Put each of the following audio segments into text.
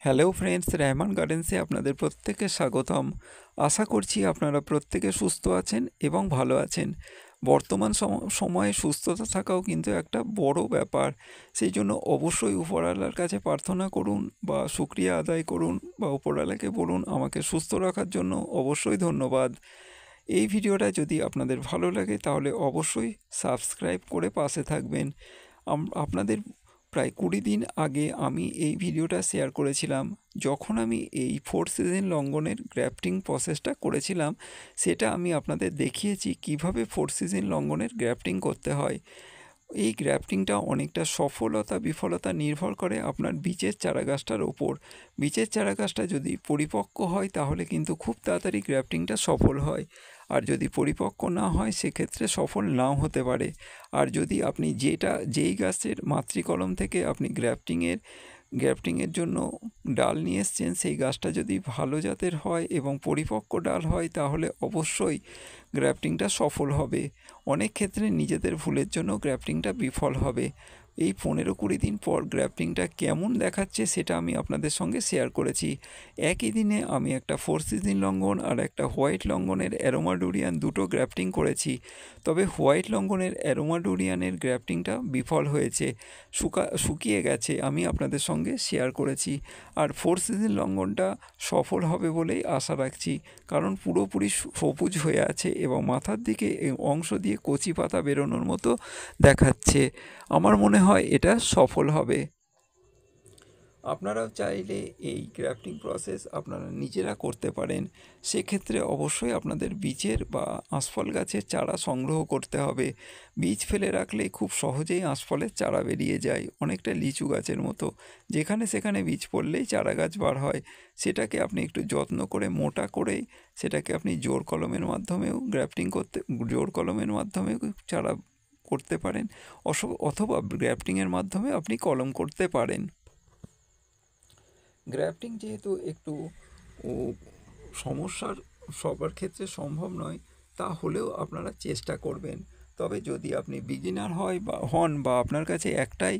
Hello friends, Rehman গার্ডেন্সে আপনাদের প্রত্যেককে স্বাগতম। আশা করছি আপনারা প্রত্যেকে সুস্থ আছেন এবং ভালো আছেন। বর্তমান সময়ে সুস্থতা থাকাও কিন্তু একটা বড় ব্যাপার। সেই জন্য অবশ্যই উপরওয়ালার কাছে প্রার্থনা করুন বা শুকরিয়া আদায় করুন বা উপরওয়ালাকে বলুন আমাকে সুস্থ রাখার জন্য। অবশ্যই ধন্যবাদ। এই ভিডিওটা যদি আপনাদের ভালো লাগে তাহলে অবশ্যই সাবস্ক্রাইব করে পাশে থাকবেন। আপনাদের প্রায় 20 দিন আগে আমি এই ভিডিওটা শেয়ার করেছিলাম। যখন আমি এই 4 সিজন লঙ্ঘনের গ্রাফটিং প্রসেসটা করেছিলাম, সেটা আমি আপনাদের দেখিয়েছি কিভাবে 4 সিজন লঙ্ঘনের গ্রাফটিং করতে হয়। এই গ্রাফটিংটা অনেকটা সফলতা বিফলতা নির্ভর করে আপনার বীজের চারাগাছটার ওপর। বীজের চারাগাছটা যদি পরিপক্ক হয় তাহলে কিন্তু খুব তাড়াতাড়ি গ্রাফটিংটা সফল হয়, আর যদি পরিপক্ক না হয় সেক্ষেত্রে সফল নাও হতে পারে। আর যদি আপনি যেই গাছের মাতৃকলম থেকে আপনি গ্রাফটিংয়ের জন্য ডাল নিয়ে এসছেন, সেই গাছটা যদি ভালো জাতের হয় এবং পরিপক্ক ডাল হয় তাহলে অবশ্যই গ্রাফটিংটা সফল হবে। অনেক ক্ষেত্রে নিজেদের ভুলের জন্য গ্রাফটিংটা বিফল হবে। এই 15-20 দিন পর গ্রাফটিংটা কেমন দেখাচ্ছে সেটা আমি আপনাদের সঙ্গে শেয়ার করেছি। একই দিনে আমি একটা 4 সিজন লঙ্ঘন আর একটা হোয়াইট লঙ্ঘনের অ্যারোমা ডুরিয়ান দুটো গ্রাফটিং করেছি। তবে হোয়াইট লঙ্ঘনের অ্যারোমা ডুরিয়ানের গ্রাফটিংটা বিফল হয়েছে, শুকিয়ে গেছে, আমি আপনাদের সঙ্গে শেয়ার করেছি। আর 4 সিজন লঙ্ঘনটা সফল হবে বলেই আশা রাখছি, কারণ পুরোপুরি সবুজ হয়ে আছে এবং মাথার দিকে এই অংশ দিয়ে কচি পাতা বেরোনোর মতো দেখাচ্ছে। আমার মনে হয় এটা সফল হবে। আপনারাও চাইলে এই গ্রাফটিং প্রসেস আপনারা নিজেরা করতে পারেন। সেক্ষেত্রে অবশ্যই আপনাদের বীজের বা আঁশফল গাছের চারা সংগ্রহ করতে হবে। বীজ ফেলে রাখলে খুব সহজেই আঁশফলের চারা বেরিয়ে যায়, অনেকটা লিচু গাছের মতো। যেখানে সেখানে বীজ পড়লেই চারা গাছ বার হয়। সেটাকে আপনি একটু যত্ন করে মোটা করেই সেটাকে আপনি জোর কলমের মাধ্যমেও জোর কলমের মাধ্যমেও চারা করতে পারেন, অথবা গ্রাফটিংয়ের মাধ্যমে আপনি কলম করতে পারেন। গ্রাফটিং যেহেতু একটু সমস্যার, সবার ক্ষেত্রে সম্ভব নয়, তাহলেও আপনারা চেষ্টা করবেন। তবে যদি আপনি বিগিনার হন বা আপনার কাছে একটাই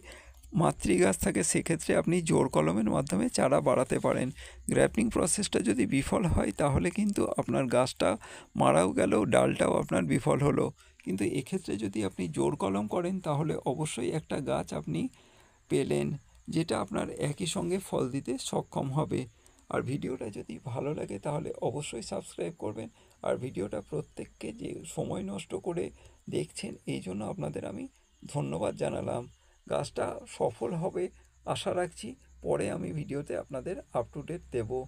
মাতৃগাছ থাকে, সেক্ষেত্রে আপনি জোর কলমের মাধ্যমে চারা বাড়াতে পারেন। গ্রাফটিং প্রসেসটা যদি বিফল হয় তাহলে কিন্তু আপনার গাছটা মারাও গেল, ডালটাও আপনার বিফল হলো। কিন্তু এক্ষেত্রে যদি আপনি জোর কলম করেন তাহলে অবশ্যই একটা গাছ আপনি পেলেন, যেটা আপনার একই সঙ্গে ফল দিতে সক্ষম হবে। আর ভিডিওটা যদি ভালো লাগে তাহলে অবশ্যই সাবস্ক্রাইব করবেন। আর ভিডিওটা প্রত্যেককে যে সময় নষ্ট করে দেখছেন, এই জন্য আপনাদের আমি ধন্যবাদ জানালাম। গাছটা সফল হবে আশা রাখছি। পরে আমি ভিডিওতে আপনাদের আপ টু ডেট দেবো।